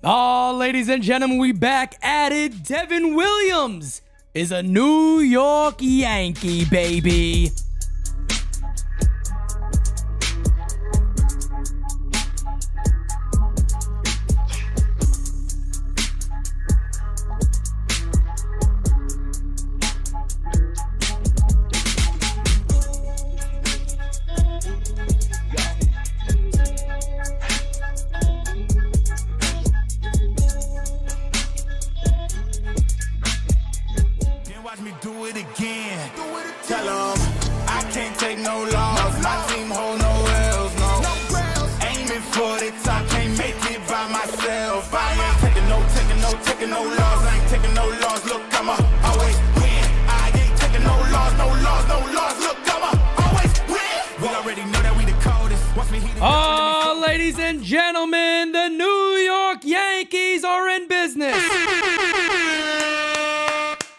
Oh, ladies and gentlemen, we back at it. Devin Williams is a New York Yankee, baby. Watch me do it again. Tell them I can't take no loss. My team hold no L's, no. Aiming for the top, can't make it by myself. I ain't taking no loss. I ain't taking no loss. Look, I'ma always win. I ain't taking no loss. Look, I'ma always win. We already know that we the coldest. Watch me heat it. Oh, ladies and gentlemen, the New York Yankees are in business.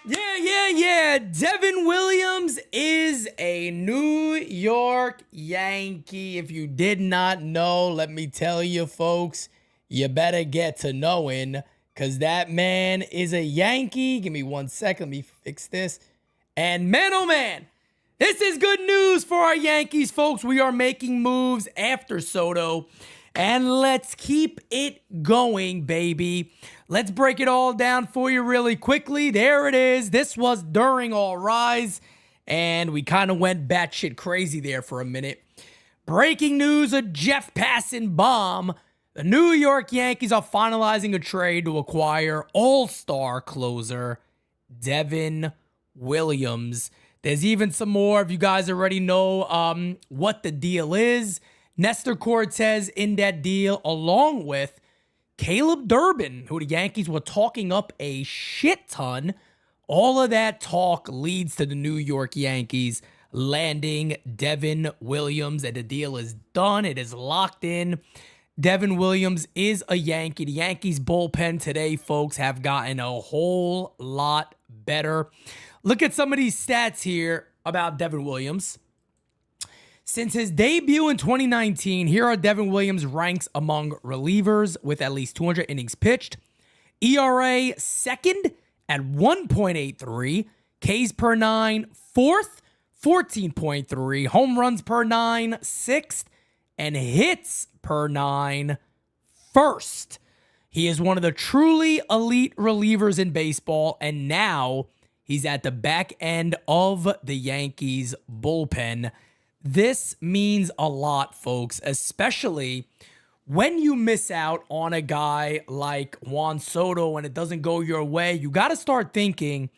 Yeah. Devin Williams is a New York Yankee. If you did not know, let me tell you, folks, you better get to knowing, because that man is a Yankee. Give me 1 second. Let me fix this. And man, oh man, this is good news for our Yankees, folks. We are making moves after Soto. And let's keep it going, baby. Let's break it all down for you really quickly. There it is. This was during All Rise, and we kind of went batshit crazy there for a minute. Breaking news, a Jeff Passan bomb. The New York Yankees are finalizing a trade to acquire all-star closer Devin Williams. There's even some more if you guys already know what the deal is. Nestor Cortez in that deal, along with Caleb Durbin, who the Yankees were talking up a shit ton. All of that talk leads to the New York Yankees landing Devin Williams, and the deal is done. It is locked in. Devin Williams is a Yankee. The Yankees bullpen today, folks, have gotten a whole lot better. Look at some of these stats here about Devin Williams. Since his debut in 2019, here are Devin Williams' ranks among relievers with at least 200 innings pitched. ERA second at 1.83. Ks per 9, fourth, 14.3. Home runs per 9, sixth. And hits per 9, first. He is one of the truly elite relievers in baseball, and now he's at the back end of the Yankees bullpen. This means a lot, folks, especially when you miss out on a guy like Juan Soto and it doesn't go your way. You got to start thinking,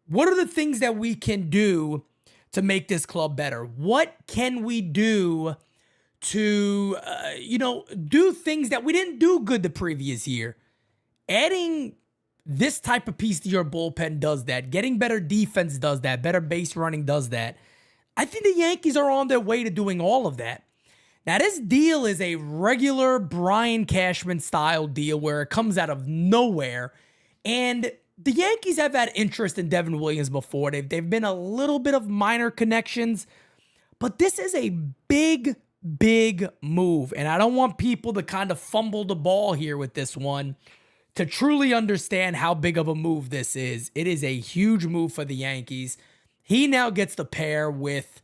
what are the things that we can do to make this club better? What can we do to, do things that we didn't do good the previous year? Adding this type of piece to your bullpen does that. Getting better defense does that. Better base running does that. I think the Yankees are on their way to doing all of that. Now, this deal is a regular Brian Cashman style deal where it comes out of nowhere. And the Yankees have had interest in Devin Williams before. They've been a little bit of minor connections. But this is a big move. And I don't want people to kind of fumble the ball here with this one to truly understand how big of a move this is. It is a huge move for the Yankees. He now gets to pair with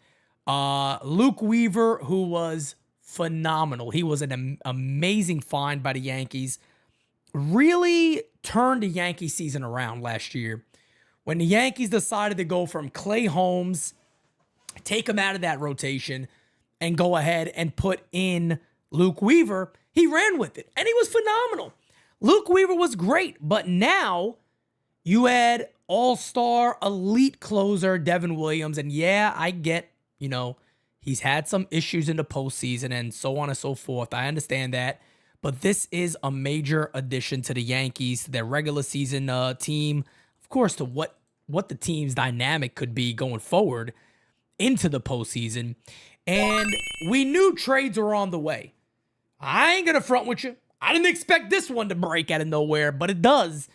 Luke Weaver, who was phenomenal. He was an amazing find by the Yankees. Really turned the Yankee season around last year. When the Yankees decided to go from Clay Holmes, take him out of that rotation, and go ahead and put in Luke Weaver, he ran with it. And he was phenomenal. Luke Weaver was great. But now you add all-star elite closer Devin Williams. And yeah, I get, he's had some issues in the postseason and so on and so forth. I understand that. But this is a major addition to the Yankees, to their regular season team. Of course, to what the team's dynamic could be going forward into the postseason. And we knew trades were on the way. I ain't going to front with you. I didn't expect this one to break out of nowhere, but it does.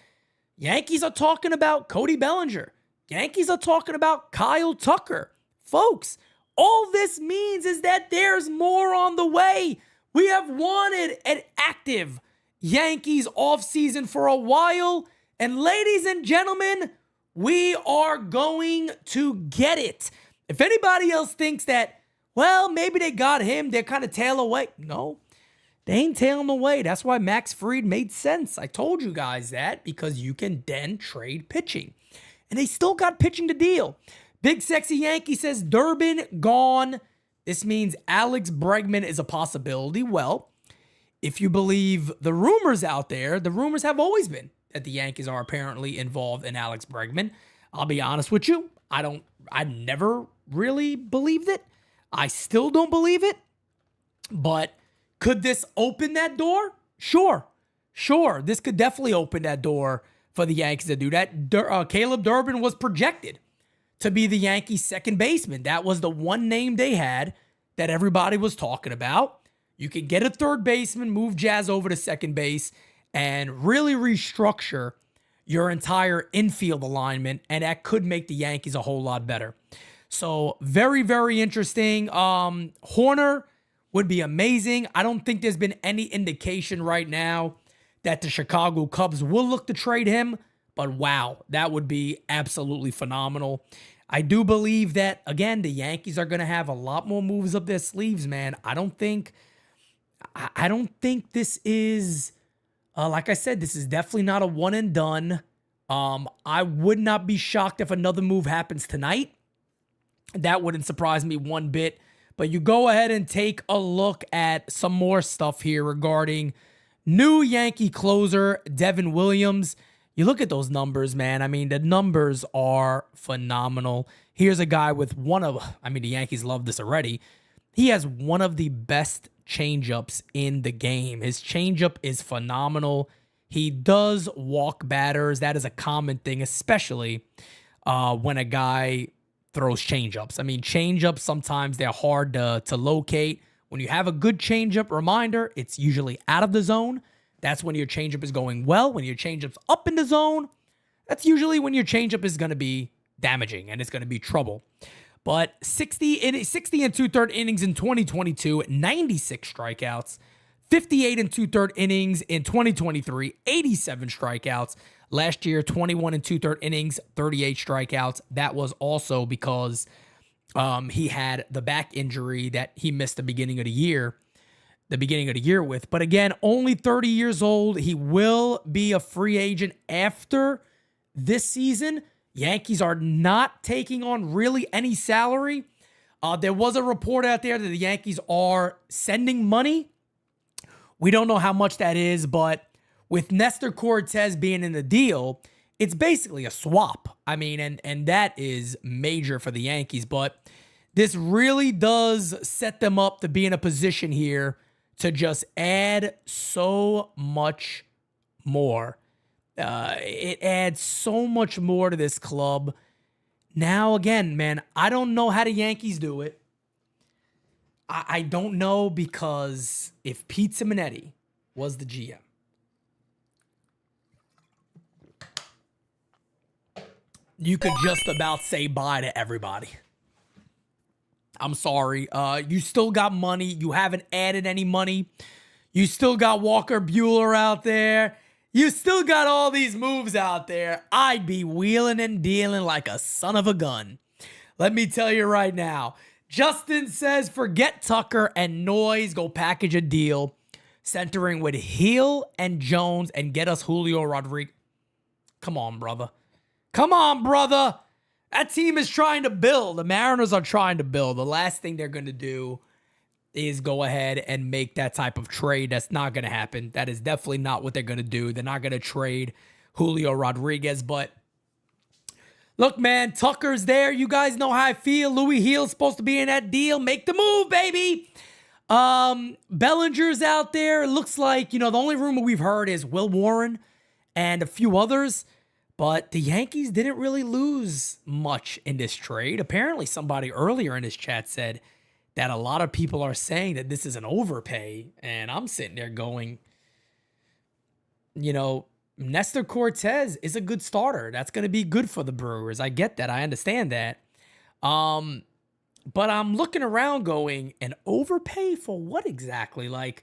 Yankees are talking about Cody Bellinger. Yankees are talking about Kyle Tucker. Folks, all this means is that there's more on the way. We have wanted an active Yankees offseason for a while. And ladies and gentlemen, we are going to get it. If anybody else thinks that, well, maybe they got him, they're kind of tail away. No, they ain't tailing away. That's why Max Fried made sense. I told you guys that because you can then trade pitching. And they still got pitching to deal. Big Sexy Yankee says Durbin gone. This means Alex Bregman is a possibility. Well, if you believe the rumors out there, the rumors have always been that the Yankees are apparently involved in Alex Bregman. I'll be honest with you. I never really believed it. I still don't believe it. But could this open that door? Sure. This could definitely open that door for the Yankees to do that. Caleb Durbin was projected to be the Yankees' second baseman. That was the one name they had that everybody was talking about. You could get a third baseman, move Jazz over to second base, and really restructure your entire infield alignment, and that could make the Yankees a whole lot better. So very, very interesting. Horner would be amazing. I don't think there's been any indication right now that the Chicago Cubs will look to trade him, but wow, that would be absolutely phenomenal. I do believe that, again, the Yankees are going to have a lot more moves up their sleeves, man. I don't think this is, like I said, this is definitely not a one and done. I would not be shocked if another move happens tonight. That wouldn't surprise me one bit. But you go ahead and take a look at some more stuff here regarding new Yankee closer, Devin Williams. You look at those numbers, man. I mean, the numbers are phenomenal. Here's a guy with the Yankees love this already. He has one of the best changeups in the game. His changeup is phenomenal. He does walk batters. That is a common thing, especially when a guy throws changeups. I mean, changeups, sometimes they're hard to locate. When you have a good changeup, reminder, it's usually out of the zone. That's when your changeup is going well. When your changeup's up in the zone, that's usually when your changeup is going to be damaging and it's going to be trouble. But 60 and 2/3 innings in 2022, 96 strikeouts. 58 and 2/3 innings in 2023, 87 strikeouts. Last year, 21 and 2/3 innings, 38 strikeouts. That was also because he had the back injury that he missed the beginning of the year with. But again, only 30 years old. He will be a free agent after this season. Yankees are not taking on really any salary. There was a report out there that the Yankees are sending money. We don't know how much that is, but with Nestor Cortez being in the deal, it's basically a swap. I mean, and that is major for the Yankees, but this really does set them up to be in a position here to just add so much more. It adds so much more to this club. Now, again, man, I don't know how the Yankees do it. I don't know, because if Pete Simonetti was the GM, you could just about say bye to everybody. I'm sorry. You still got money. You haven't added any money. You still got Walker Buehler out there. You still got all these moves out there. I'd be wheeling and dealing like a son of a gun. Let me tell you right now. Justin says, forget Tucker and Noise. Go package a deal centering with Hill and Jones and get us Julio Rodriguez. Come on, brother. That team is trying to build. The Mariners are trying to build. The last thing they're going to do is go ahead and make that type of trade. That's not going to happen. That is definitely not what they're going to do. They're not going to trade Julio Rodriguez. But look, man, Tucker's there. You guys know how I feel. Louis Hill's supposed to be in that deal. Make the move, baby. Bellinger's out there. It looks like, the only rumor we've heard is Will Warren and a few others. But the Yankees didn't really lose much in this trade. Apparently, somebody earlier in this chat said that a lot of people are saying that this is an overpay. And I'm sitting there going, Nestor Cortez is a good starter. That's going to be good for the Brewers. I get that. I understand that. But I'm looking around going, an overpay for what exactly? Like,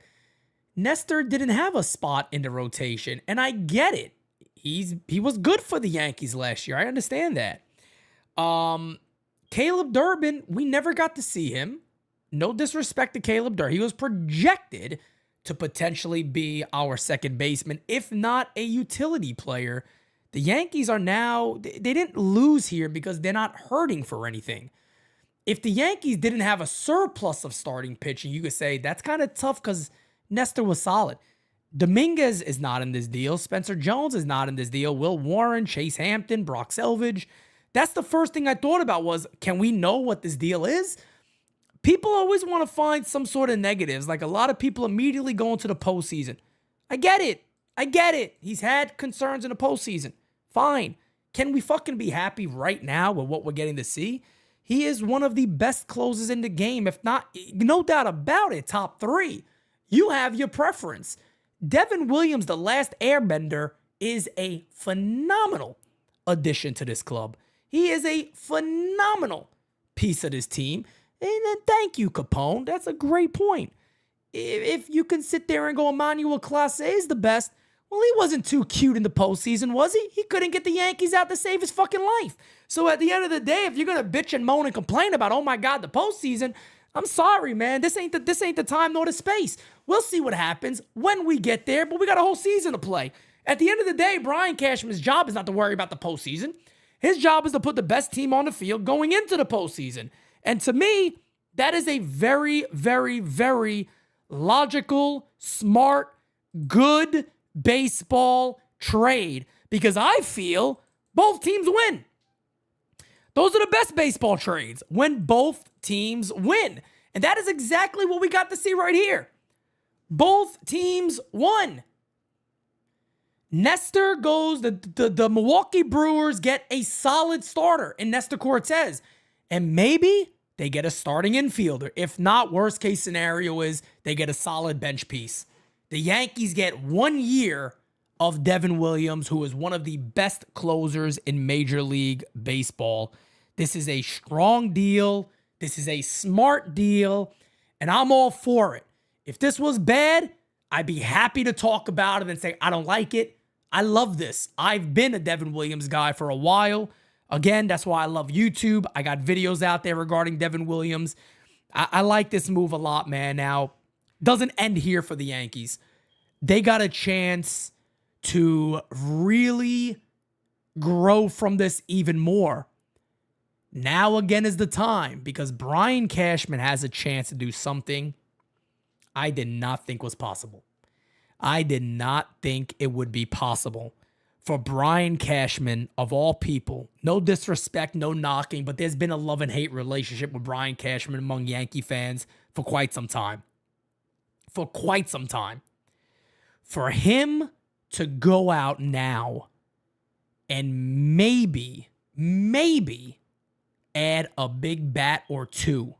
Nestor didn't have a spot in the rotation, and I get it. He was good for the Yankees last year. I understand that. Caleb Durbin, we never got to see him. No disrespect to Caleb Durbin. He was projected to potentially be our second baseman, if not a utility player. The Yankees are now, they didn't lose here because they're not hurting for anything. If the Yankees didn't have a surplus of starting pitching, you could say that's kind of tough because Nestor was solid. Dominguez is not in this deal. Spencer Jones is not in this deal. Will Warren, Chase Hampton, Brock Selvage. That's the first thing I thought about was, can we know what this deal is? People always want to find some sort of negatives. Like a lot of people immediately go into the postseason. I get it. He's had concerns in the postseason. Fine. Can we fucking be happy right now with what we're getting to see? He is one of the best closers in the game, if not, no doubt about it, top 3. You have your preference. Devin Williams, the last airbender, is a phenomenal addition to this club. He is a phenomenal piece of this team. And then thank you, Capone. That's a great point. If you can sit there and go, Emmanuel Clase is the best, well, he wasn't too cute in the postseason, was he? He couldn't get the Yankees out to save his fucking life. So at the end of the day, if you're going to bitch and moan and complain about, oh my God, the postseason, I'm sorry, man. This ain't the time nor the space. We'll see what happens when we get there, but we got a whole season to play. At the end of the day, Brian Cashman's job is not to worry about the postseason. His job is to put the best team on the field going into the postseason. And to me, that is a very, very, very logical, smart, good baseball trade because I feel both teams win. Those are the best baseball trades when both teams win. And that is exactly what we got to see right here. Both teams won. Nestor goes, the Milwaukee Brewers get a solid starter in Nestor Cortez. And maybe they get a starting infielder. If not, worst case scenario is they get a solid bench piece. The Yankees get 1 year of Devin Williams, who is one of the best closers in Major League Baseball. This is a strong deal. This is a smart deal. And I'm all for it. If this was bad, I'd be happy to talk about it and say, I don't like it. I love this. I've been a Devin Williams guy for a while. Again, that's why I love YouTube. I got videos out there regarding Devin Williams. I like this move a lot, man. Now, doesn't end here for the Yankees. They got a chance to really grow from this even more. Now again is the time because Brian Cashman has a chance to do something I did not think was possible. I did not think it would be possible for Brian Cashman, of all people. No disrespect, no knocking, but there's been a love and hate relationship with Brian Cashman among Yankee fans for quite some time. For quite some time. For him to go out now and maybe add a big bat or two.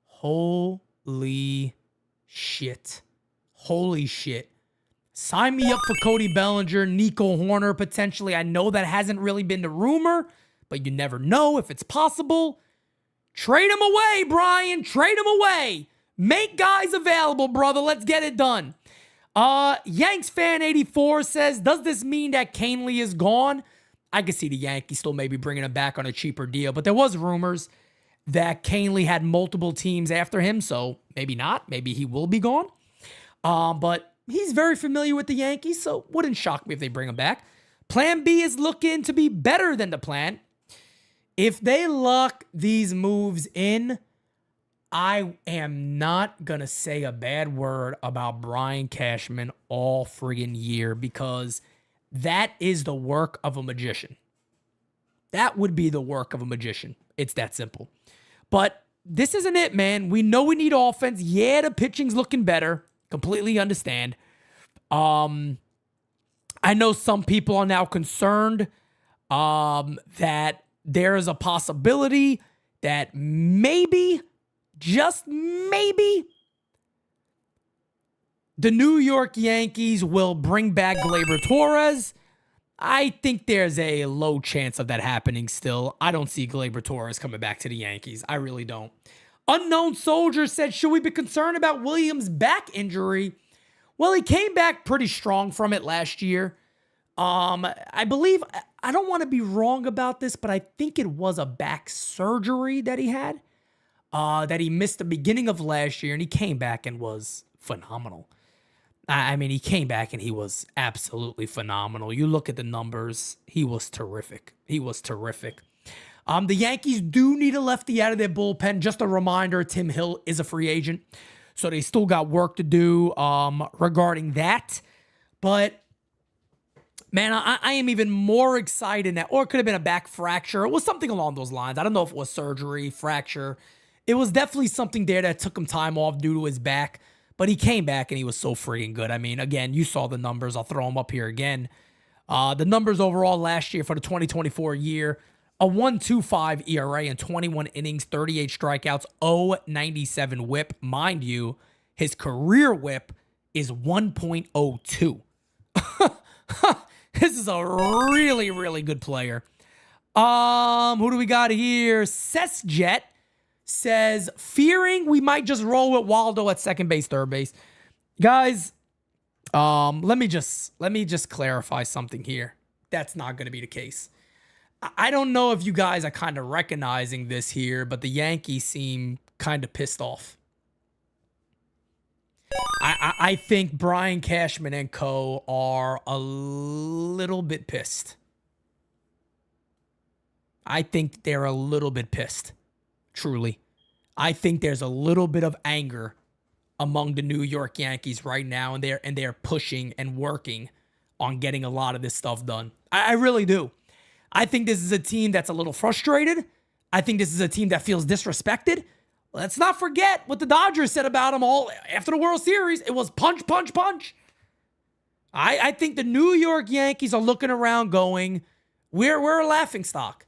Holy shit. Holy shit. Sign me up for Cody Bellinger, Nico Horner, potentially. I know that hasn't really been the rumor, but you never know if it's possible. Trade him away, Brian. Trade him away. Make guys available, brother. Let's get it done. Yanks fan 84 says, does this mean that Canely is gone? I could see the Yankees still maybe bringing him back on a cheaper deal, but there was rumors that Canely had multiple teams after him, so maybe not. Maybe he will be gone. But he's very familiar with the Yankees, so wouldn't shock me if they bring him back. Plan B is looking to be better than the plan. If they lock these moves in, I am not going to say a bad word about Brian Cashman all friggin' year because that is the work of a magician. That would be the work of a magician. It's that simple. But this isn't it, man. We know we need offense. Yeah, the pitching's looking better. Completely understand. I know some people are now concerned that there is a possibility that maybe, just maybe, the New York Yankees will bring back Gleyber Torres. I think there's a low chance of that happening still. I don't see Gleyber Torres coming back to the Yankees. I really don't. Unknown Soldier said, should we be concerned about Williams' back injury? Well, he came back pretty strong from it last year. I believe, I don't want to be wrong about this, but I think it was a back surgery that he had, that he missed the beginning of last year, and he came back and was phenomenal. I mean, he came back and he was absolutely phenomenal. You look at the numbers, he was terrific. He was terrific. The Yankees do need a lefty out of their bullpen. Just a reminder, Tim Hill is a free agent, so they still got work to do regarding that. But, man, I am even more excited now. Or it could have been a back fracture. It was something along those lines. I don't know if it was surgery, fracture. It was definitely something there that took him time off due to his back. But he came back and he was so freaking good. I mean, again, you saw the numbers. I'll throw them up here again. The numbers overall last year for the 2024 year, a 1.25 ERA in 21 innings, 38 strikeouts, 0.97 whip. Mind you, his career whip is 1.02. This is a really, really good player. Who do we got here? Sesjet says, fearing we might just roll with Waldo at second base, third base. Guys, let me just clarify something here. That's not going to be the case. I don't know if you guys are kind of recognizing this here, but the Yankees seem kind of pissed off. I think Brian Cashman and co. are a little bit pissed. I think they're a little bit pissed. Truly. I think there's a little bit of anger among the New York Yankees right now, and they're pushing and working on getting a lot of this stuff done. I really do. I think this is a team that's a little frustrated. I think this is a team that feels disrespected. Let's not forget what the Dodgers said about them all after the World Series. It was punch, punch, punch. I think the New York Yankees are looking around going, we're a laughingstock.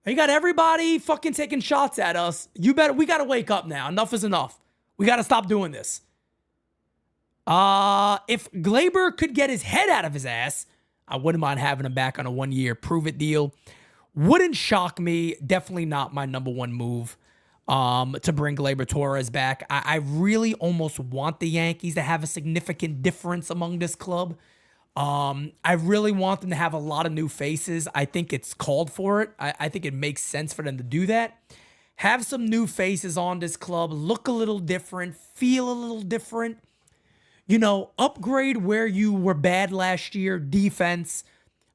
You got everybody fucking taking shots at us. We got to wake up now. Enough is enough. We got to stop doing this. If Glaber could get his head out of his ass, I wouldn't mind having him back on a 1-year prove-it deal. Wouldn't shock me. Definitely not my number one move to bring Gleyber Torres back. I really almost want the Yankees to have a significant difference among this club. I really want them to have a lot of new faces. I think it's called for it. I think it makes sense for them to do that. Have some new faces on this club. Look a little different. Feel a little different. You know, upgrade where you were bad last year. Defense,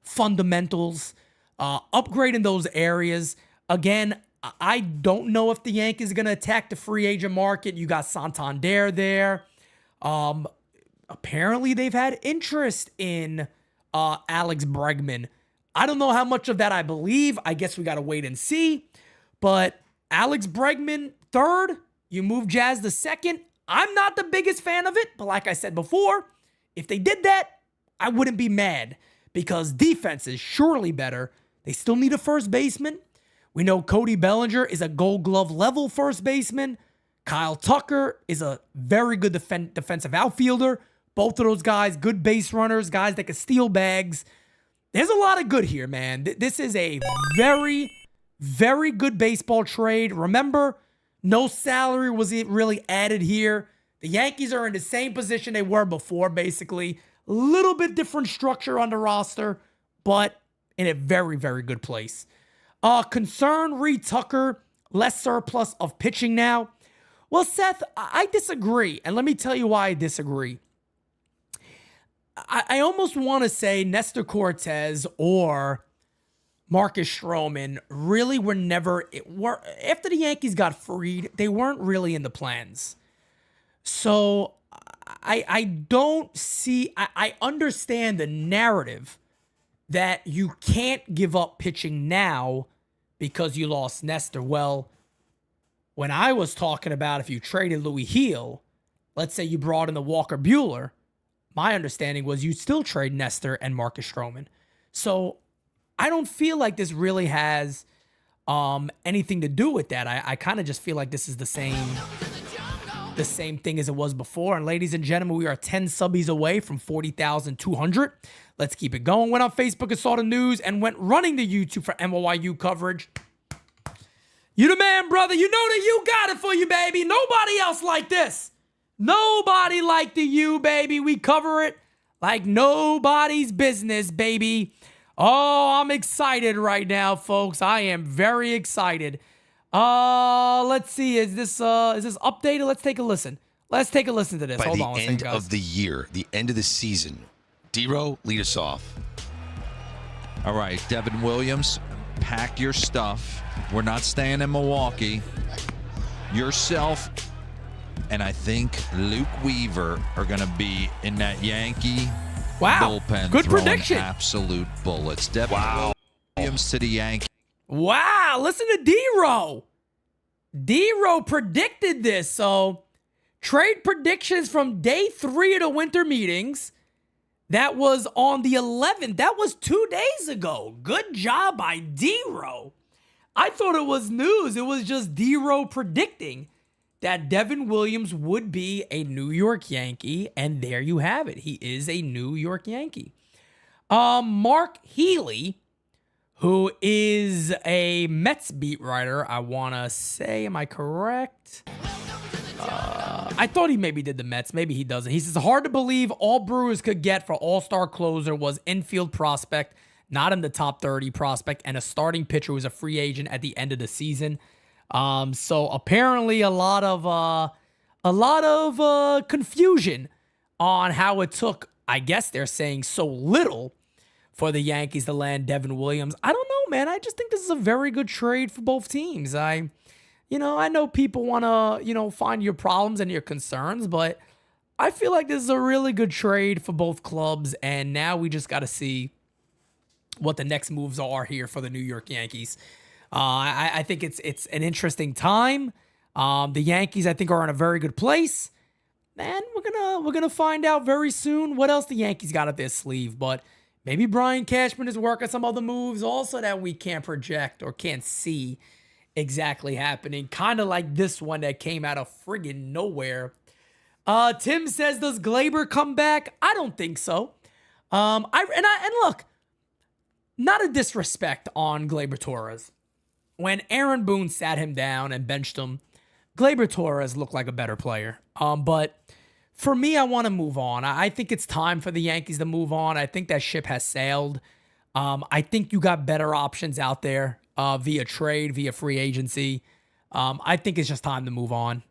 fundamentals. Upgrade in those areas. Again, I don't know if the Yankees are going to attack the free agent market. You got Santander there. Apparently, they've had interest in Alex Bregman. I don't know how much of that I believe. I guess we got to wait and see. But Alex Bregman, third. You move Jazz to second. I'm not the biggest fan of it. But like I said before, if they did that, I wouldn't be mad. Because defense is surely better. They still need a first baseman. We know Cody Bellinger is a Gold Glove level first baseman. Kyle Tucker is a very good defensive outfielder. Both of those guys, good base runners, guys that can steal bags. There's a lot of good here, man. This is a very, very good baseball trade. Remember, no salary was really added here. The Yankees are in the same position they were before, basically. A little bit different structure on the roster, but in a very, very good place. Concern Reed Tucker, less surplus of pitching now. Well, Seth, I disagree, and let me tell you why I disagree. I almost want to say Nestor Cortez or Marcus Stroman really were never, after the Yankees got freed, they weren't really in the plans. So I don't see, I understand the narrative that you can't give up pitching now because you lost Nestor. Well, when I was talking about if you traded Louis Heel, let's say you brought in the Walker Buehler, my understanding was you'd still trade Nestor and Marcus Stroman. So I don't feel like this really has anything to do with that. I kind of just feel like this is the same thing as it was before. And ladies and gentlemen, we are 10 subbies away from 40,200. Let's keep it going. Went on Facebook and saw the news and went running to YouTube for NYYU coverage. You the man, brother. You know that you got it for you, baby. Nobody else like this. Nobody like the U, baby. We cover it like nobody's business, baby. Oh, I'm excited right now, folks. I am very excited. Let's see. Is this updated? Let's take a listen. Let's take a listen to this. Hold on. By the end of the year, the end of the season, D-Row, lead us off. All right, Devin Williams, pack your stuff. We're not staying in Milwaukee. Yourself and I think Luke Weaver are going to be in that Yankee bullpen. Good throwing prediction. Absolute bullets. Devin Williams to the Yankees. Wow, listen to D-Row. D-Row predicted this. So, trade predictions from day 3 of the winter meetings. That was on the 11th. That was 2 days ago. Good job by D-Row. I thought it was news. It was just D-Row predicting that Devin Williams would be a New York Yankee, and there you have it. He is a New York Yankee. Mark Healy, who is a Mets beat writer, I want to say, am I correct? I thought he maybe did the Mets. Maybe he doesn't. He says, hard to believe all Brewers could get for all-star closer was infield prospect, not in the top 30 prospect, and a starting pitcher who was a free agent at the end of the season. So apparently a lot of confusion on how it took, I guess they're saying, so little for the Yankees to land Devin Williams. I don't know, man. I just think this is a very good trade for both teams. I know people want to, find your problems and your concerns, but I feel like this is a really good trade for both clubs, and now we just got to see what the next moves are here for the New York Yankees. I think it's an interesting time. The Yankees, I think, are in a very good place, and we're gonna find out very soon what else the Yankees got up their sleeve. But maybe Brian Cashman is working some other moves also that we can't project or can't see exactly happening. Kind of like this one that came out of friggin' nowhere. Tim says, does Glaber come back? I don't think so. And look, not a disrespect on Glaber Torres. When Aaron Boone sat him down and benched him, Glaber Torres looked like a better player. But for me, I want to move on. I think it's time for the Yankees to move on. I think that ship has sailed. I think you got better options out there via trade, via free agency. I think it's just time to move on.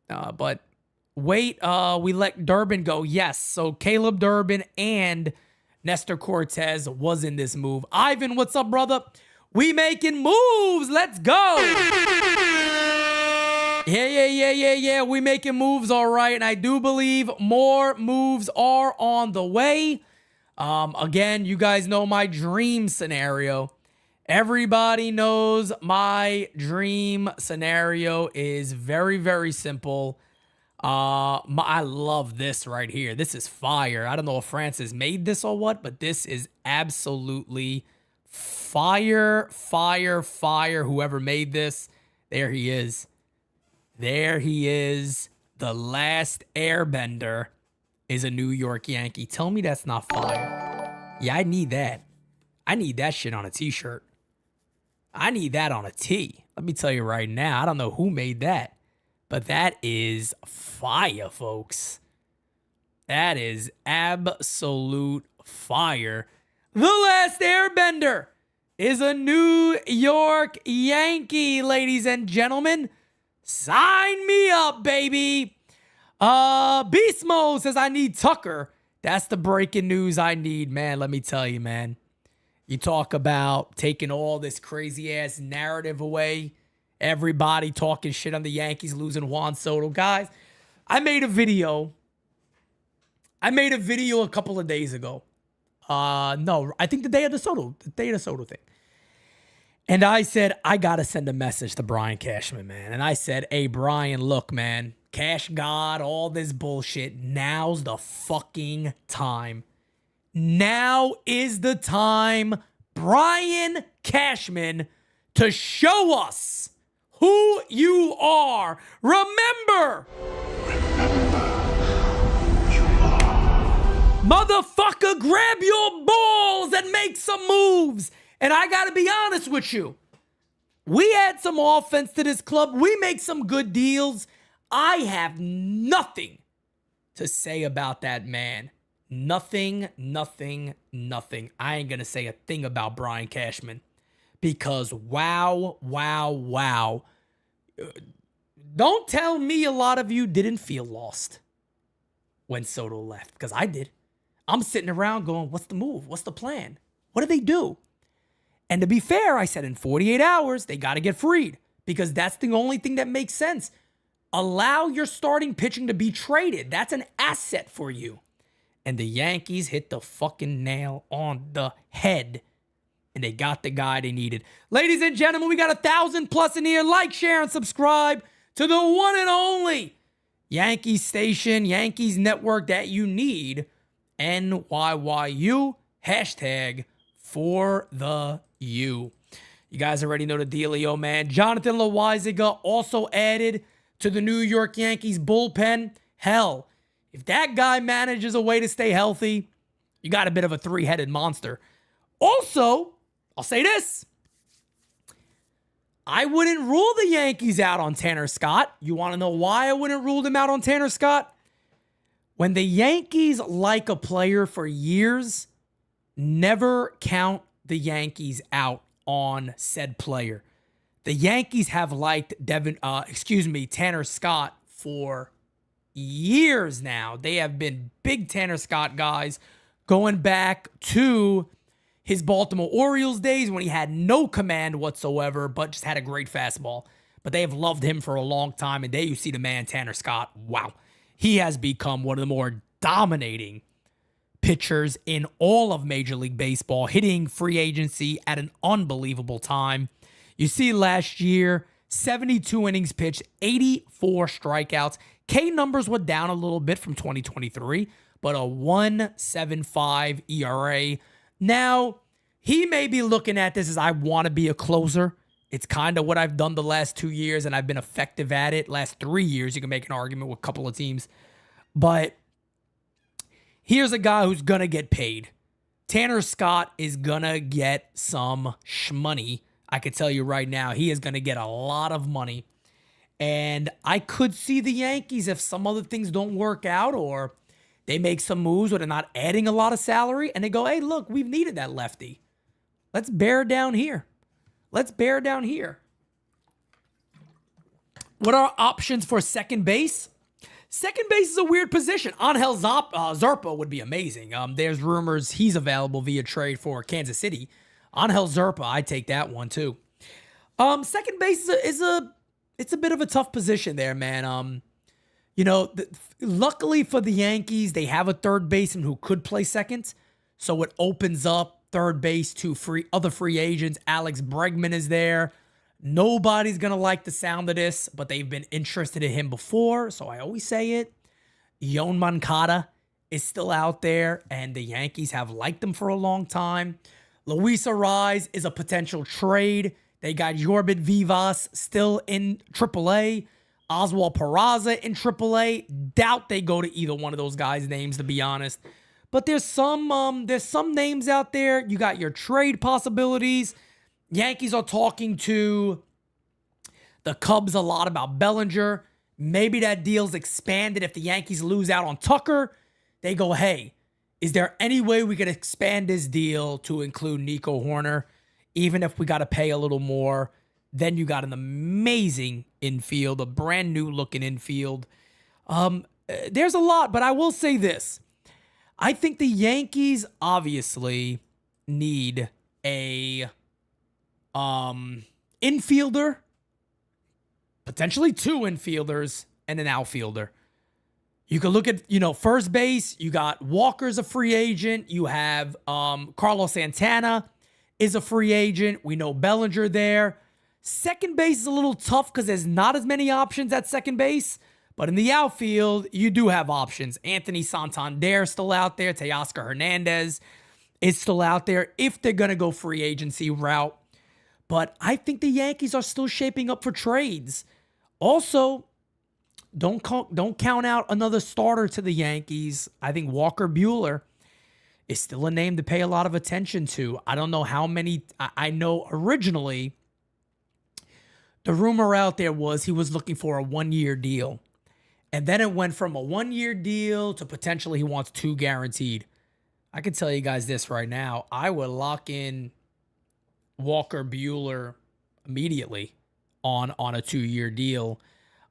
But wait, we let Durbin go. Yes, so Caleb Durbin and Nestor Cortez was in this move. Ivan, what's up, brother? We making moves. Let's go. Yeah. We making moves, all right. And I do believe more moves are on the way. Again, you guys know my dream scenario. Everybody knows my dream scenario is very, very simple. I love this right here. This is fire. I don't know if Francis made this or what, but this is absolutely fire. Whoever made this, there he is. The last airbender is a New York Yankee. Tell me that's not fire. Yeah, I need that. I need that shit on a t-shirt. I need that on a tee. Let me tell you right now, I don't know who made that, but that is fire, folks. That is absolute fire. The last airbender is a New York Yankee, ladies and gentlemen. Sign me up, baby. Beast Mode says, I need Tucker. That's the breaking news I need, man. Let me tell you, man. You talk about taking all this crazy-ass narrative away. Everybody talking shit on the Yankees losing Juan Soto. Guys, I made a video a couple of days ago. No, I think the day of the Soto thing. And I said, I got to send a message to Brian Cashman, man. And I said, hey, Brian, look, man, Cash God, all this bullshit. Now's the fucking time. Now is the time, Brian Cashman, to show us who you are. Remember motherfucker, grab your balls and make some moves. And I got to be honest with you. We add some offense to this club. We make some good deals. I have nothing to say about that man. Nothing. I ain't going to say a thing about Brian Cashman because wow. Don't tell me a lot of you didn't feel lost when Soto left, because I did. I'm sitting around going, what's the move? What's the plan? What do they do? And to be fair, I said in 48 hours, they got to get freed because that's the only thing that makes sense. Allow your starting pitching to be traded. That's an asset for you. And the Yankees hit the fucking nail on the head. And they got the guy they needed. Ladies and gentlemen, we got 1,000+ in here. Like, share, and subscribe to the one and only Yankees station, Yankees network that you need. NYYU, hashtag for the U. You guys already know the dealio, man. Jonathan Loaisiga also added to the New York Yankees bullpen. Hell, if that guy manages a way to stay healthy, you got a bit of a three-headed monster. Also, I'll say this. I wouldn't rule the Yankees out on Tanner Scott. You want to know why I wouldn't rule them out on Tanner Scott? When the Yankees like a player for years, never count the Yankees out on said player. The Yankees have liked Tanner Scott for years now. They have been big Tanner Scott guys going back to his Baltimore Orioles days when he had no command whatsoever, but just had a great fastball. But they have loved him for a long time, and there you see the man, Tanner Scott. Wow. He has become one of the more dominating pitchers in all of Major League Baseball, hitting free agency at an unbelievable time. You see last year, 72 innings pitched, 84 strikeouts. K numbers were down a little bit from 2023, but a 1.75 ERA. Now, he may be looking at this as I want to be a closer. It's kind of what I've done the last 2 years, and I've been effective at it. Last 3 years, you can make an argument with a couple of teams. But here's a guy who's going to get paid. Tanner Scott is going to get some shmoney. I can tell you right now, he is going to get a lot of money. And I could see the Yankees, if some other things don't work out or they make some moves where they're not adding a lot of salary, and they go, hey, look, we've needed that lefty. Let's bear down here. What are options for second base? Second base is a weird position. Angel Zerpa would be amazing. There's rumors he's available via trade for Kansas City. Angel Zerpa, I take that one too. Second base is a bit of a tough position there, man. Luckily for the Yankees, they have a third baseman who could play second, so it opens up third base to other free agents. Alex Bregman is there. Nobody's going to like the sound of this, but they've been interested in him before, so I always say it. Yoan Moncada is still out there, and the Yankees have liked him for a long time. Luis Ariz is a potential trade. They got Yorbit Vivas still in AAA. Oswald Peraza in AAA. Doubt they go to either one of those guys' names, to be honest. But there's some names out there. You got your trade possibilities. Yankees are talking to the Cubs a lot about Bellinger. Maybe that deal's expanded if the Yankees lose out on Tucker. They go, hey, is there any way we could expand this deal to include Nico Horner, even if we got to pay a little more? Then you got an amazing infield, a brand new looking infield. There's a lot, but I will say this. I think the Yankees obviously need a infielder, potentially two infielders, and an outfielder. You can look at, first base. You got Walker's a free agent. You have Carlos Santana is a free agent. We know Bellinger there. Second base is a little tough because there's not as many options at second base. But in the outfield, you do have options. Anthony Santander is still out there. Teoscar Hernandez is still out there if they're going to go free agency route. But I think the Yankees are still shaping up for trades. Also, don't count out another starter to the Yankees. I think Walker Buehler is still a name to pay a lot of attention to. I don't know how many. I know originally the rumor out there was he was looking for a 1-year deal. And then it went from a 1-year deal to potentially he wants 2 guaranteed. I can tell you guys this right now. I would lock in Walker Buehler immediately on a 2-year deal.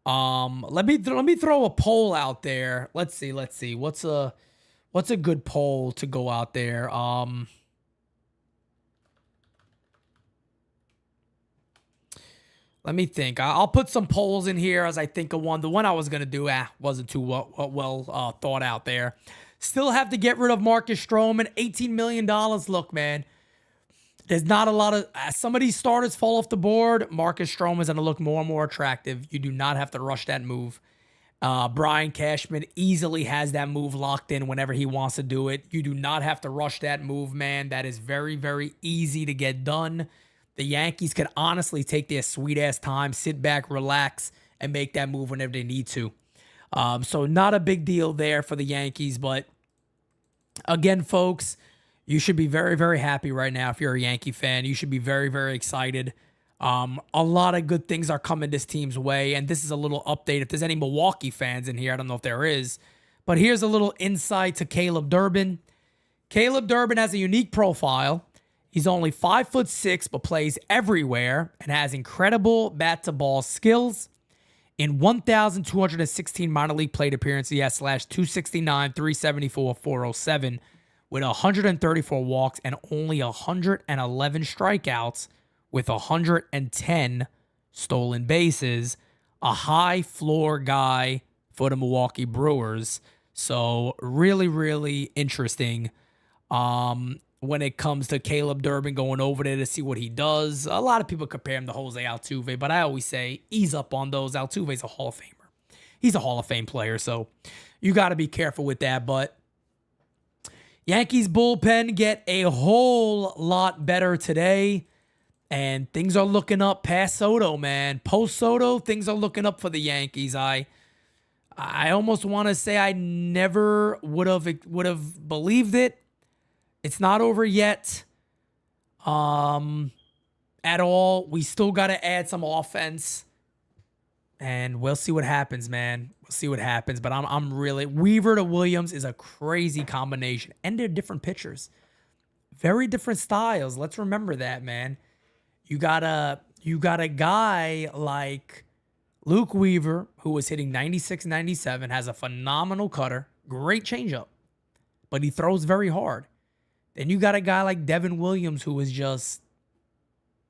Let me throw a poll out there. Let's see. What's a good poll to go out there? Let me think. I'll put some polls in here as I think of one. The one I was going to do wasn't too well thought out there. Still have to get rid of Marcus Stroman. $18 million. Look, man, there's not a lot of... As some of these starters fall off the board, Marcus Stroman is going to look more and more attractive. You do not have to rush that move. Brian Cashman easily has that move locked in whenever he wants to do it. You do not have to rush that move, man. That is very, very easy to get done. The Yankees could honestly take their sweet-ass time, sit back, relax, and make that move whenever they need to. So not a big deal there for the Yankees. But again, folks, you should be very, very happy right now if you're a Yankee fan. You should be very, very excited. A lot of good things are coming this team's way. And this is a little update. If there's any Milwaukee fans in here, I don't know if there is. But here's a little insight to Caleb Durbin. Caleb Durbin has a unique profile. He's only 5'6", but plays everywhere and has incredible bat-to-ball skills. In 1,216 minor league plate appearances, he has /269, 374, 407 with 134 walks and only 111 strikeouts with 110 stolen bases. A high floor guy for the Milwaukee Brewers. So really, really interesting. When it comes to Caleb Durbin going over there to see what he does. A lot of people compare him to Jose Altuve, but I always say ease up on those. Altuve's a Hall of Famer. He's a Hall of Fame player, so you got to be careful with that. But Yankees bullpen get a whole lot better today, and things are looking up past Soto, man. Post Soto, things are looking up for the Yankees. I almost want to say I never would have believed it. It's not over yet at all. We still got to add some offense. And we'll see what happens, man. We'll see what happens. But I'm really... Weaver to Williams is a crazy combination. And they're different pitchers. Very different styles. Let's remember that, man. You got a guy like Luke Weaver, who was hitting 96, 97, has a phenomenal cutter. Great changeup. But he throws very hard. Then you got a guy like Devin Williams who is just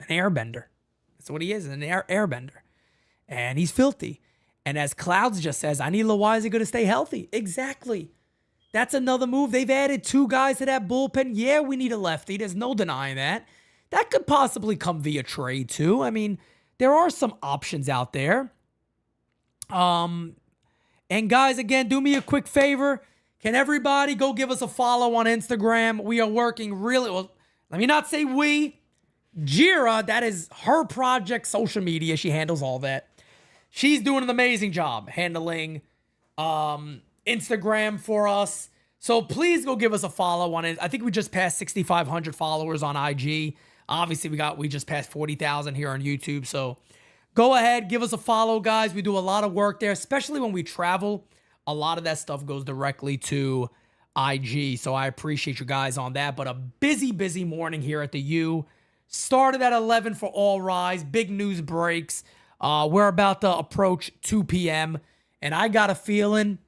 an airbender. That's what he is, an airbender. And he's filthy. And as Clouds just says, I need Loizaga to stay healthy. Exactly. That's another move. They've added 2 guys to that bullpen. Yeah, we need a lefty. There's no denying that. That could possibly come via trade too. I mean, there are some options out there. And guys, again, do me a quick favor. Can everybody go give us a follow on Instagram? We are working really well. Let me not say we. Jira, that is her project, social media. She handles all that. She's doing an amazing job handling Instagram for us. So please go give us a follow on it. I think we just passed 6,500 followers on IG. Obviously, we just passed 40,000 here on YouTube. So go ahead, give us a follow, guys. We do a lot of work there, especially when we travel. A lot of that stuff goes directly to IG. So I appreciate you guys on that. But a busy, busy morning here at the U. Started at 11 for All Rise. Big news breaks. We're about to approach 2 p.m. And I got a feeling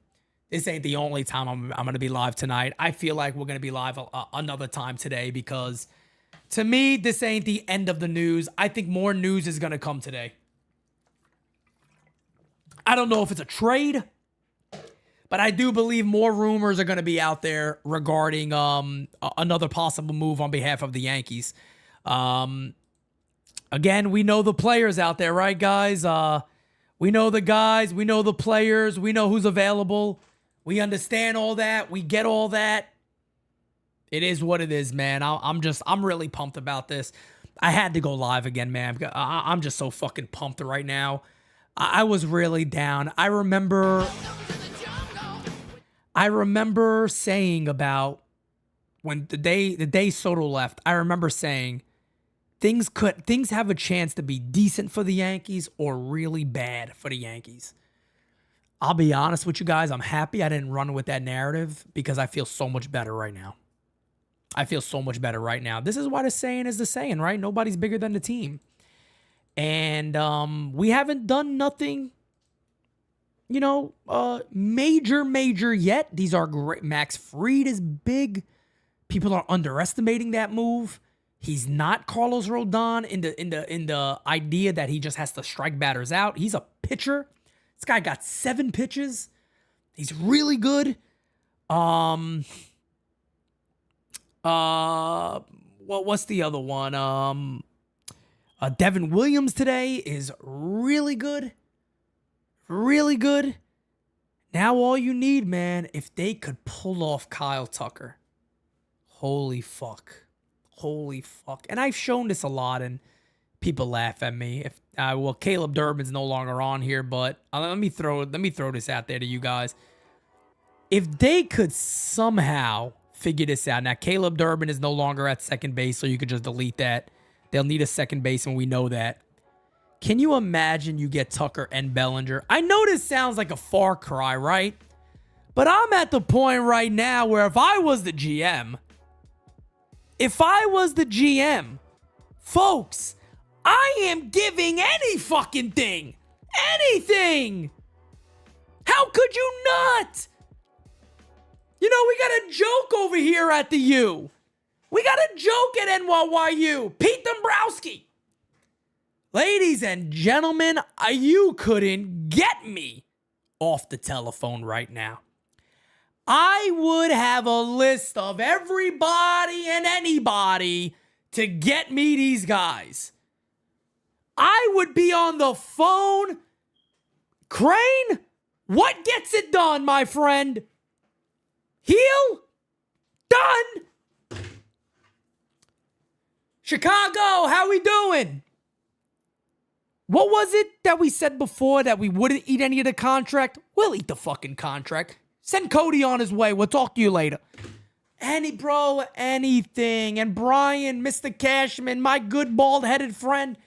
this ain't the only time I'm going to be live tonight. I feel like we're going to be live another time today because to me, this ain't the end of the news. I think more news is going to come today. I don't know if it's a trade, but I do believe more rumors are going to be out there regarding another possible move on behalf of the Yankees. Again, we know the players out there, right, guys? We know the guys. We know the players. We know who's available. We understand all that. We get all that. It is what it is, man. I'm really pumped about this. I had to go live again, man. I'm just so fucking pumped right now. I was really down. I remember saying about when the day Soto left, I remember saying, things have a chance to be decent for the Yankees or really bad for the Yankees. I'll be honest with you guys. I'm happy I didn't run with that narrative because I feel so much better right now. I feel so much better right now. This is why the saying is the saying, right? Nobody's bigger than the team. And we haven't done nothing, major yet. These are great. Max Fried is big. People are underestimating that move. He's not Carlos Rodon in the idea that he just has to strike batters out. He's a pitcher. This guy got 7 pitches. He's really good. What's the other one? Devin Williams today is really good. Really good. Now all you need, man, if they could pull off Kyle Tucker. Holy fuck. Holy fuck. And I've shown this a lot, and people laugh at me. Caleb Durbin's no longer on here, but let me throw this out there to you guys. If they could somehow figure this out. Now, Caleb Durbin is no longer at second base, so you could just delete that. They'll need a second baseman. We know that. Can you imagine you get Tucker and Bellinger? I know this sounds like a far cry, right? But I'm at the point right now where if I was the GM, folks, I am giving any fucking thing. Anything. How could you not? We got a joke over here at the U. We got a joke at NYYU. Pete Dombrowski. Ladies and gentlemen, you couldn't get me off the telephone right now. I would have a list of everybody and anybody to get me these guys. I would be on the phone. Crane, what gets it done, my friend? Heel? Done. Chicago, how we doing? What was it that we said before that we wouldn't eat any of the contract? We'll eat the fucking contract. Send Cody on his way. We'll talk to you later. Anything. And Brian, Mr. Cashman, my good bald-headed friend,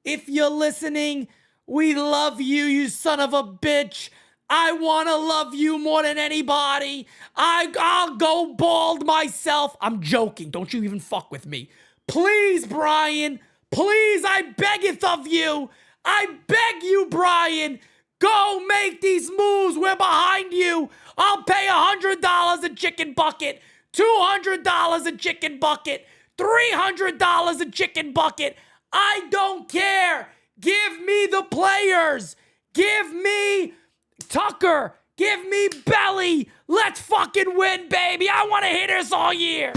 if you're listening, we love you, you son of a bitch. I want to love you more than anybody. I'll go bald myself. I'm joking. Don't you even fuck with me. Please, Brian. Please, I beggeth of you. I beg you, Brian. Go make these moves. We're behind you. I'll pay $100 a chicken bucket, $200 a chicken bucket, $300 a chicken bucket. I don't care. Give me the players. Give me Tucker. Give me Belly. Let's fucking win, baby. I want to hit this all year.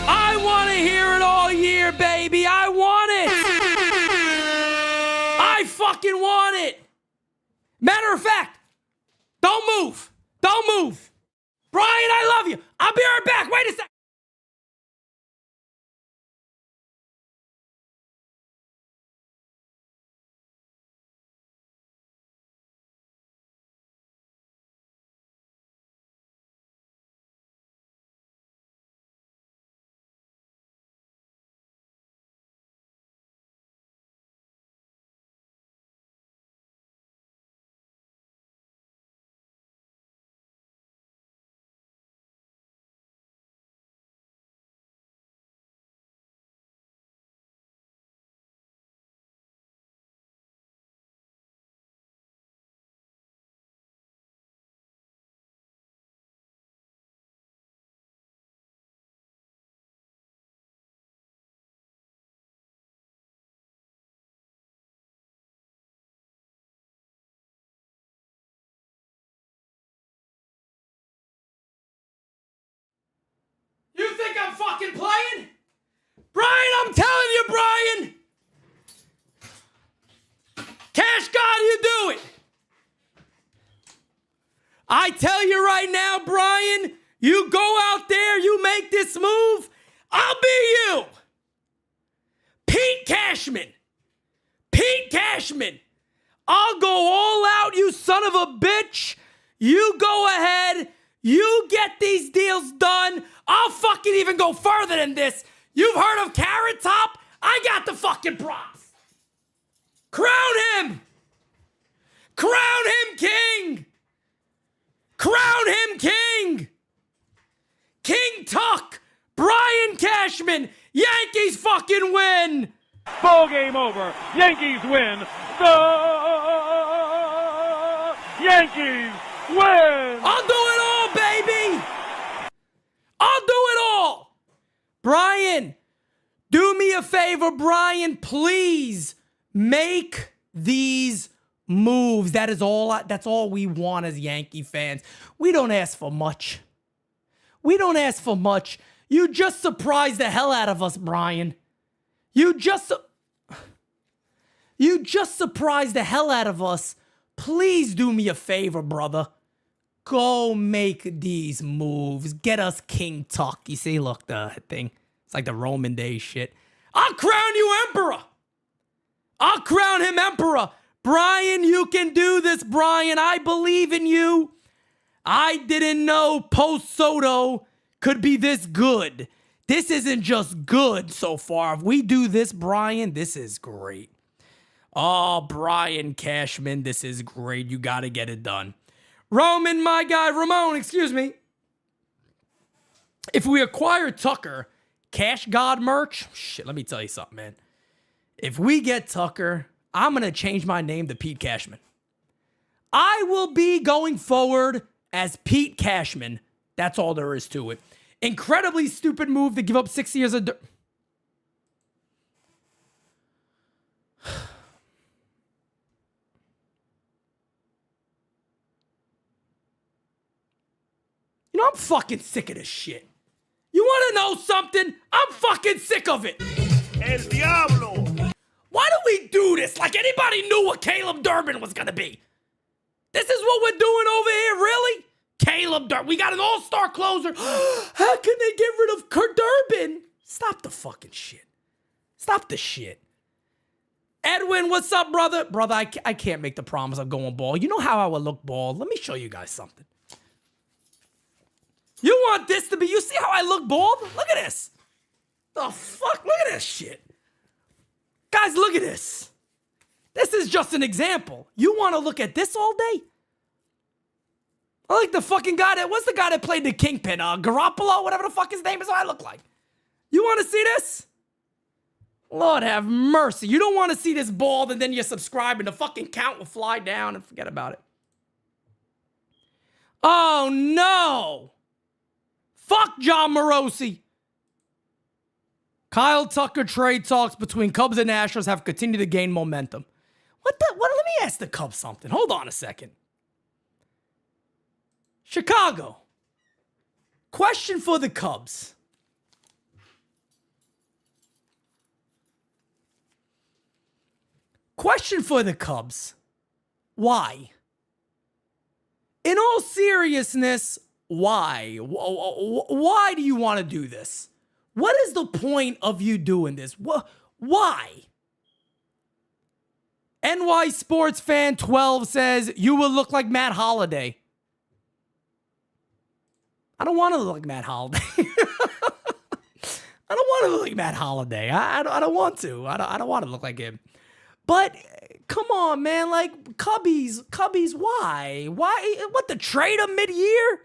I want to hear it all year, baby. I want it. I fucking want it. Matter of fact, don't move. Don't move. Brian, I love you. I'll be right back. Wait a second. You think I'm fucking playing? Brian, I'm telling you, Brian. Cash God, you do it. I tell you right now, Brian, you go out there, you make this move, I'll be you. Pete Cashman. Pete Cashman. I'll go all out, you son of a bitch. You go ahead. You get these deals done. I'll fucking even go further than this. You've heard of Carrot Top? I got the fucking props. Crown him. Crown him king. Crown him king. King Tuck. Brian Cashman. Yankees fucking win. Ball game over. Yankees win. The Yankees win. I'll do it all, baby. I'll do it all. Brian, do me a favor, Brian. Please make these moves. That's all we want as Yankee fans. We don't ask for much. We don't ask for much. You just surprised the hell out of us, Brian. You just surprised the hell out of us. Please do me a favor, brother. Go make these moves. Get us King Tuck. You see, look, the thing. It's like the Roman day shit. I'll crown you emperor. I'll crown him emperor. Brian, you can do this, Brian. I believe in you. I didn't know Post Soto could be this good. This isn't just good so far. If we do this, Brian, this is great. Oh, Brian Cashman, this is great. You got to get it done. Ramon, excuse me. If we acquire Tucker, Cash God merch, shit, let me tell you something, man. If we get Tucker, I'm going to change my name to Pete Cashman. I will be going forward as Pete Cashman. That's all there is to it. Incredibly stupid move to give up 6 years of... You know, I'm fucking sick of this shit. You want to know something? I'm fucking sick of it. El Diablo. Why do we do this? Like anybody knew what Caleb Durbin was going to be. This is what we're doing over here, really? Caleb Durbin. We got an all-star closer. How can they get rid of Kurt Durbin? Stop the fucking shit. Stop the shit. Edwin, what's up, brother? Brother, I can't make the promise of going bald. You know how I would look bald? Let me show you guys something. You want this to be... You see how I look bald? Look at this. The fuck? Look at this shit. Guys, look at this. This is just an example. You want to look at this all day? I like the fucking guy that... What's the guy that played the Kingpin? Garoppolo? Whatever the fuck his name is. What I look like. You want to see this? Lord have mercy. You don't want to see this bald and then you're subscribing. The fucking count will fly down and forget about it. Oh, no. Fuck John Morosi. Kyle Tucker trade talks between Cubs and Astros have continued to gain momentum. What? Let me ask the Cubs something. Hold on a second. Chicago. Question for the Cubs. Question for the Cubs. Why? In all seriousness, why? Why do you want to do this? What is the point of you doing this? Why? NY Sports Fan 12 says, you will look like Matt Holliday. I don't want to look like Matt Holliday. I don't want to look like Matt Holliday. I don't want to. I don't want to look like him. But come on, man. Like, Cubbies, why? Why? What, the trade him mid-year?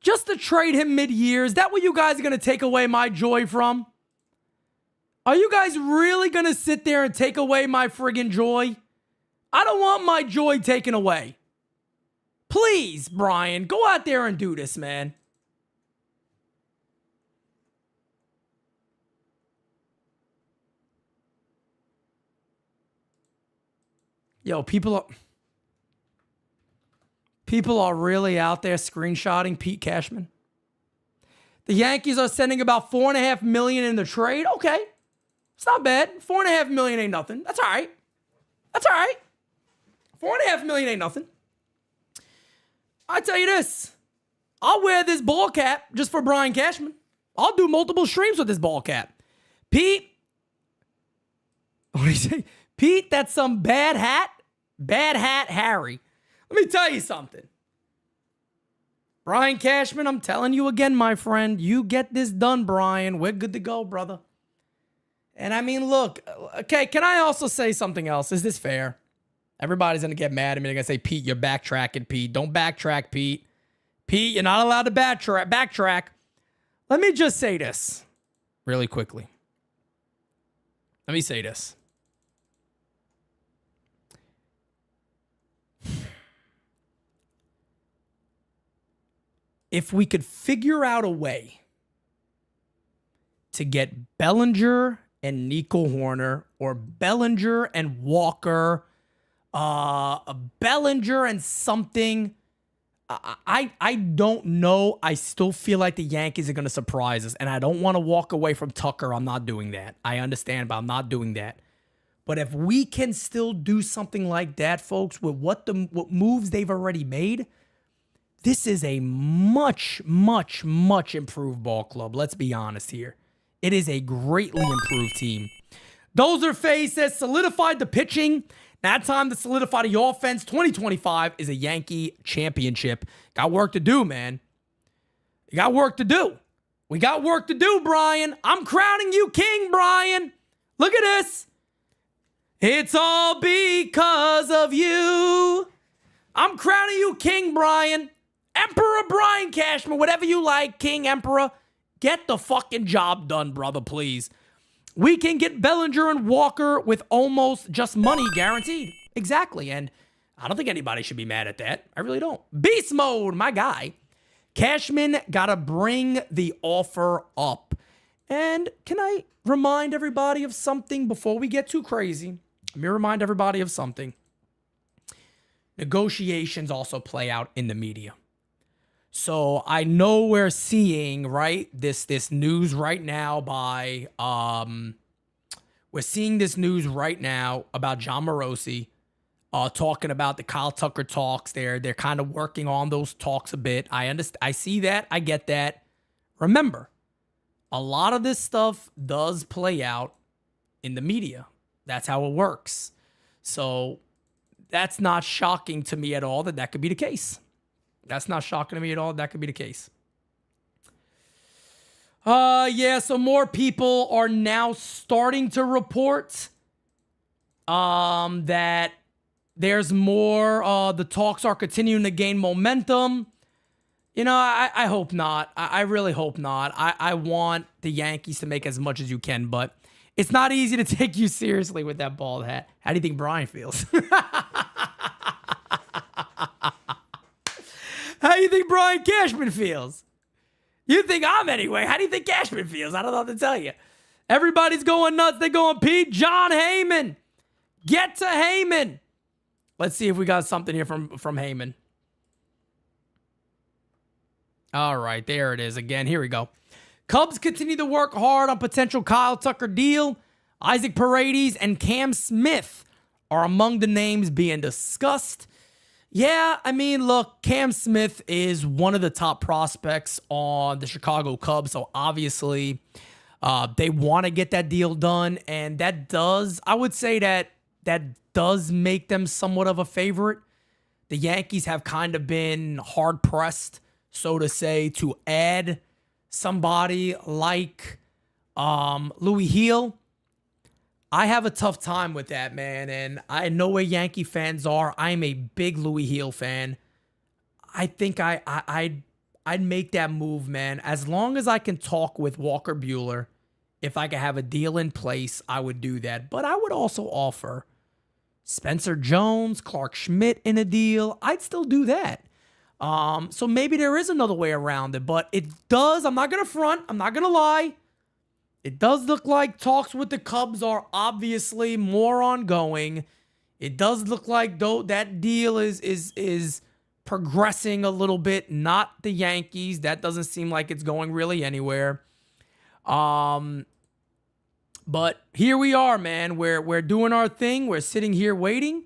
Just to trade him mid-year? Is that what you guys are going to take away my joy from? Are you guys really going to sit there and take away my friggin' joy? I don't want my joy taken away. Please, Brian, go out there and do this, man. Yo, people are really out there screenshotting Pete Cashman. The Yankees are sending about $4.5 million in the trade. Okay. It's not bad. $4.5 million ain't nothing. That's all right. That's all right. $4.5 million ain't nothing. I tell you this. I'll wear this ball cap just for Brian Cashman. I'll do multiple streams with this ball cap. Pete. What do you say? Pete, that's some bad hat. Bad hat Harry. Let me tell you something. Brian Cashman, I'm telling you again, my friend, you get this done, Brian. We're good to go, brother. And I mean, look, okay, can I also say something else? Is this fair? Everybody's going to get mad at me. They're going to say, Pete, you're backtracking, Pete. Don't backtrack, Pete. Pete, you're not allowed to backtrack. Let me just say this really quickly. Let me say this. If we could figure out a way to get Bellinger and Nico Horner, or Bellinger and Walker, Bellinger and something, I don't know. I still feel like the Yankees are going to surprise us, and I don't want to walk away from Tucker. I'm not doing that. I understand, but I'm not doing that. But if we can still do something like that, folks, with what moves they've already made, this is a much, much, much improved ball club. Let's be honest here. It is a greatly improved team. Dozer Face says, solidified the pitching. Now time to solidify the offense. 2025 is a Yankee championship. Got work to do, man. You got work to do. We got work to do, Brian. I'm crowning you king, Brian. Look at this. It's all because of you. I'm crowning you king, Brian. Emperor Brian Cashman, whatever you like, King Emperor. Get the fucking job done, brother, please. We can get Bellinger and Walker with almost just money guaranteed. Exactly, and I don't think anybody should be mad at that. I really don't. Beast mode, my guy. Cashman got to bring the offer up. And can I remind everybody of something before we get too crazy? Let me remind everybody of something. Negotiations also play out in the media. So I know we're seeing, right, this news right now by, we're seeing this news right now about John Morosi talking about the Kyle Tucker talks. They're kind of working on those talks a bit. I understand. I see that. I get that. Remember, a lot of this stuff does play out in the media. That's how it works. So that's not shocking to me at all that could be the case. That's not shocking to me at all. That could be the case. Yeah, so more people are now starting to report that there's more. The talks are continuing to gain momentum. You know, I hope not. I really hope not. I want the Yankees to make as much as you can, but it's not easy to take you seriously with that bald hat. How do you think Brian feels? How do you think Brian Cashman feels? You think I'm anyway. How do you think Cashman feels? I don't know what to tell you. Everybody's going nuts. They're going, Pete, John Heyman. Get to Heyman. Let's see if we got something here from Heyman. All right, there it is again. Here we go. Cubs continue to work hard on potential Kyle Tucker deal. Isaac Paredes and Cam Smith are among the names being discussed. Yeah, I mean, look, Cam Smith is one of the top prospects on the Chicago Cubs, so obviously they want to get that deal done, and that does, I would say that does make them somewhat of a favorite. The Yankees have kind of been hard-pressed, so to say, to add somebody like Louis Heel. I have a tough time with that, man, and I know where Yankee fans are. I'm a big Louis Heel fan. I think I'd make that move, man. As long as I can talk with Walker Buehler, if I could have a deal in place, I would do that. But I would also offer Spencer Jones, Clark Schmidt in a deal. I'd still do that. So maybe there is another way around it, but it does. I'm not going to front. I'm not going to lie. It does look like talks with the Cubs are obviously more ongoing. It does look like though that deal is progressing a little bit. Not the Yankees. That doesn't seem like it's going really anywhere. But here we are, man. We're doing our thing. We're sitting here waiting.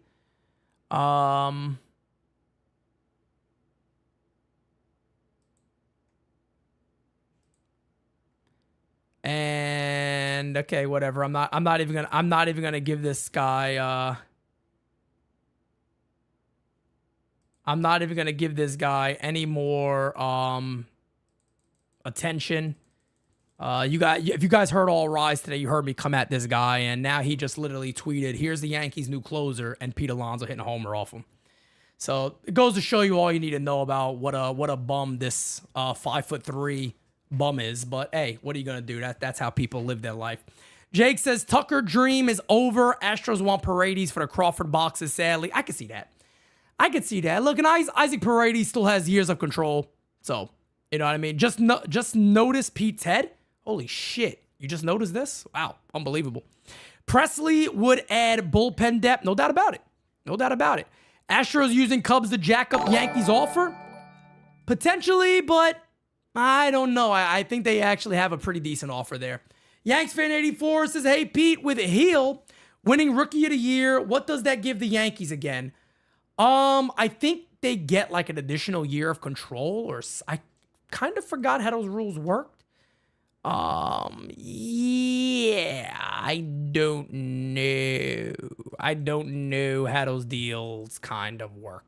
And okay, whatever. I'm not even gonna give this guy I'm not even going to give this guy any more attention. If you guys heard All Rise today, you heard me come at this guy, and now he just literally tweeted, "Here's the Yankees' new closer," and Pete Alonso hitting a homer off him. So it goes to show you all you need to know about what a bum this 5'3" bum is. But hey, what are you gonna do? That's how people live their life. Jake says Tucker dream is over. Astros want Paredes for the Crawford boxes. Sadly, I can see that. I could see that. Look, and Isaac Paredes still has years of control. So you know what I mean. Just notice Pete's head. Holy shit! You just noticed this? Wow, unbelievable. Presley would add bullpen depth. No doubt about it. No doubt about it. Astros using Cubs to jack up Yankees offer? Potentially, but I don't know. I think they actually have a pretty decent offer there. Yanks fan 84 says, "Hey Pete, with Heel winning Rookie of the Year, what does that give the Yankees again?" I think they get like an additional year of control, or I kind of forgot how those rules worked. Yeah, I don't know. I don't know how those deals kind of work.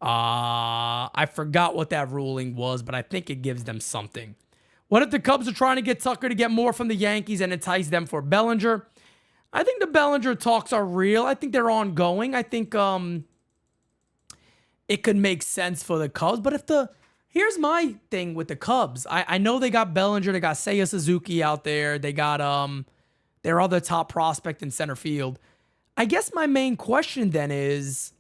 I forgot what that ruling was, but I think it gives them something. What if the Cubs are trying to get Tucker to get more from the Yankees and entice them for Bellinger? I think the Bellinger talks are real. I think they're ongoing. I think it could make sense for the Cubs, but here's my thing with the Cubs. I know they got Bellinger, they got Seiya Suzuki out there, they got their other top prospect in center field. I guess my main question then is,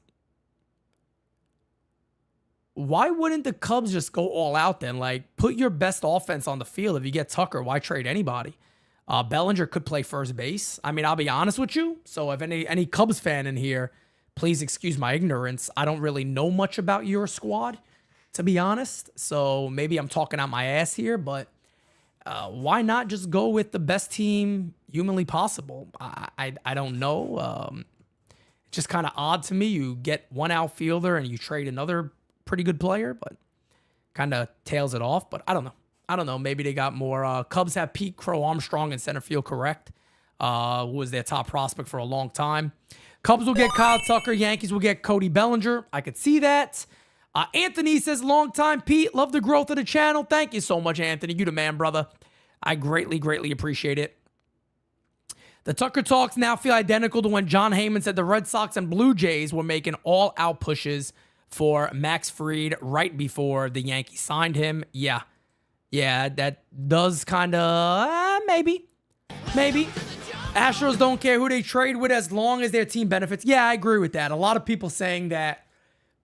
why wouldn't the Cubs just go all out then? Like, put your best offense on the field. If you get Tucker, why trade anybody? Bellinger could play first base. I mean, I'll be honest with you. So if any Cubs fan in here, please excuse my ignorance. I don't really know much about your squad, to be honest. So maybe I'm talking out my ass here, but why not just go with the best team humanly possible? I don't know. It's just kind of odd to me. You get one outfielder and you trade another pretty good player, but kind of tails it off. But I don't know. Maybe they got more. Cubs have Pete Crow Armstrong in center field, correct? Who was their top prospect for a long time. Cubs will get Kyle Tucker. Yankees will get Cody Bellinger. I could see that. Anthony says, "Long time, Pete. Love the growth of the channel." Thank you so much, Anthony. You the man, brother. I greatly, greatly appreciate it. The Tucker talks now feel identical to when John Heyman said the Red Sox and Blue Jays were making all-out pushes for Max Fried right before the Yankees signed him. Yeah, that does kind of, maybe. Astros don't care who they trade with as long as their team benefits. Yeah, I agree with that. A lot of people saying that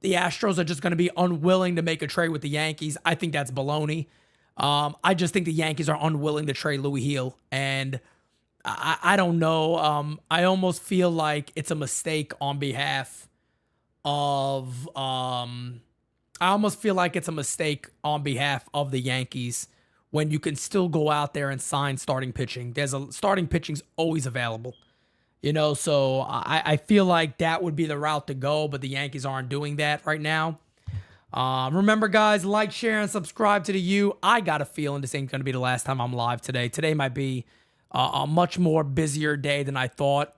the Astros are just going to be unwilling to make a trade with the Yankees. I think that's baloney. I just think the Yankees are unwilling to trade Louis Heel. And I don't know. I almost feel like it's a mistake on behalf of the Yankees when you can still go out there and sign starting pitching. Starting pitching's always available. So I feel like that would be the route to go, but the Yankees aren't doing that right now. Remember, guys, like, share, and subscribe to the U. I got a feeling this ain't going to be the last time I'm live today. Today might be a much more busier day than I thought.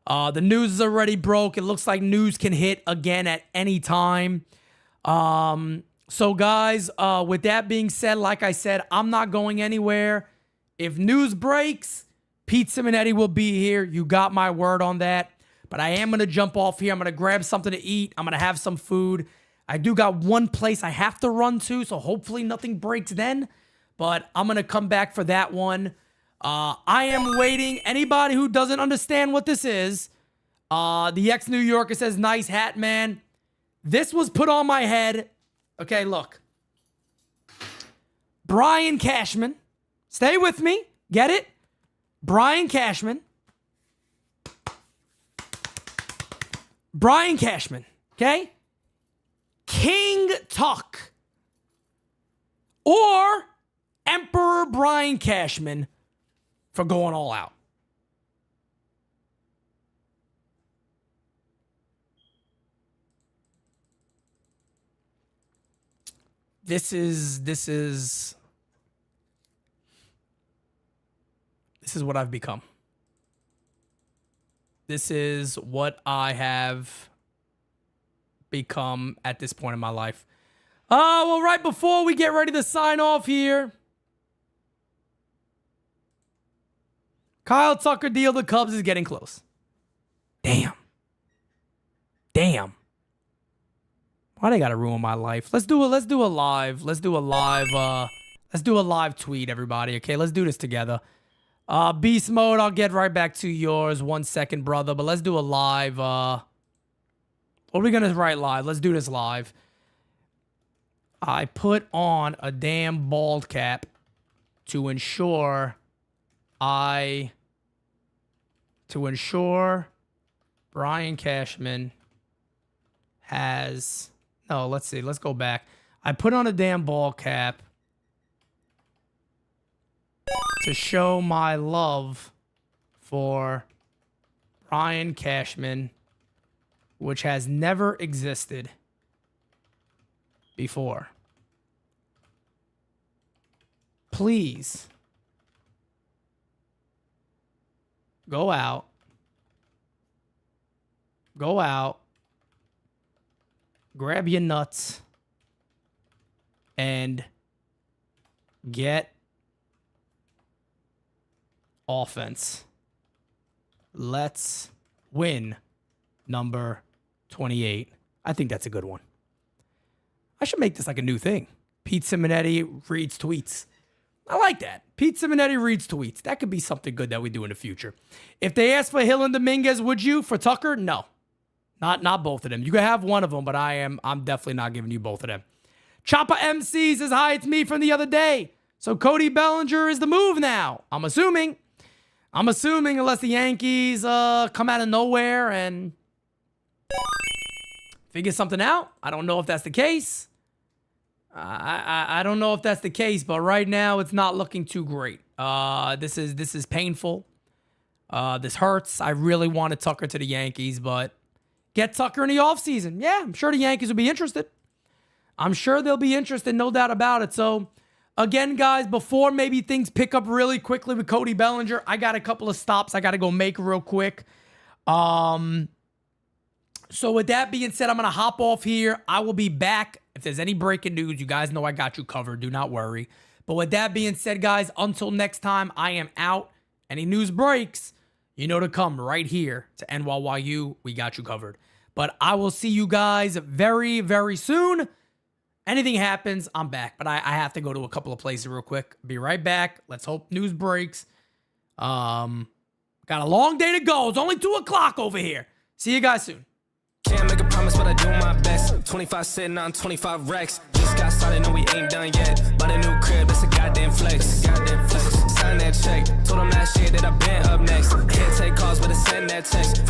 The news is already broke. It looks like news can hit again at any time. So, guys, with that being said, like I said, I'm not going anywhere. If news breaks, Pete Simonetti will be here. You got my word on that. But I am going to jump off here. I'm going to grab something to eat. I'm going to have some food. I do got one place I have to run to, so hopefully nothing breaks then. But I'm going to come back for that one. I am waiting. Anybody who doesn't understand what this is, the ex-New Yorker says, "Nice hat, man." This was put on my head. Okay, look. Brian Cashman. Stay with me. Get it? Brian Cashman. Brian Cashman. Okay? King Tuck. Or Emperor Brian Cashman for going all out. This is what I've become. This is what I have become at this point in my life. Well, right before we get ready to sign off here, Kyle Tucker deal to Cubs is getting close. Damn. Why they gotta ruin my life? Let's do a live tweet, everybody. Okay, let's do this together. Beast mode, I'll get right back to yours. 1 second, brother. But let's do a live. What are we gonna write live? Let's do this live. I put on a damn bald cap to ensure Brian Cashman has... No, let's see. Let's go back. I put on a damn ball cap to show my love for Brian Cashman, which has never existed before. Please go out, grab your nuts, and get offense. Let's win number 28. I think that's a good one. I should make this like a new thing. Pete Simonetti reads tweets. I like that. Pete Simonetti reads tweets. That could be something good that we do in the future. If they ask for Hill and Dominguez, would you? For Tucker? No. Not both of them. You can have one of them, but I'm definitely not giving you both of them. Chopper MC says, hi, it's me from the other day. So Cody Bellinger is the move now. I'm assuming unless the Yankees come out of nowhere and figure something out. I don't know if that's the case. I don't know if that's the case, but right now it's not looking too great. This is painful. This hurts. I really wanted Tucker to the Yankees, but get Tucker in the offseason. Yeah, I'm sure the Yankees will be interested. I'm sure they'll be interested, no doubt about it. So, again, guys, before maybe things pick up really quickly with Cody Bellinger, I got a couple of stops I got to go make real quick. So with that being said, I'm going to hop off here. I will be back. If there's any breaking news, you guys know I got you covered. Do not worry. But with that being said, guys, until next time, I am out. Any news breaks, you know to come right here to NYYU. We got you covered. But I will see you guys very, very soon. Anything happens, I'm back. But I have to go to a couple of places real quick. Be right back. Let's hope news breaks. Got a long day to go. It's only 2 o'clock over here. See you guys soon. Can't make a promise, but I do my best. 25 sitting on 25 racks. Just got started, no, we ain't done yet. Bought a new crib, it's a goddamn flex. Sign that check. Told them last year that I been up next. Can't take calls, but I send that text.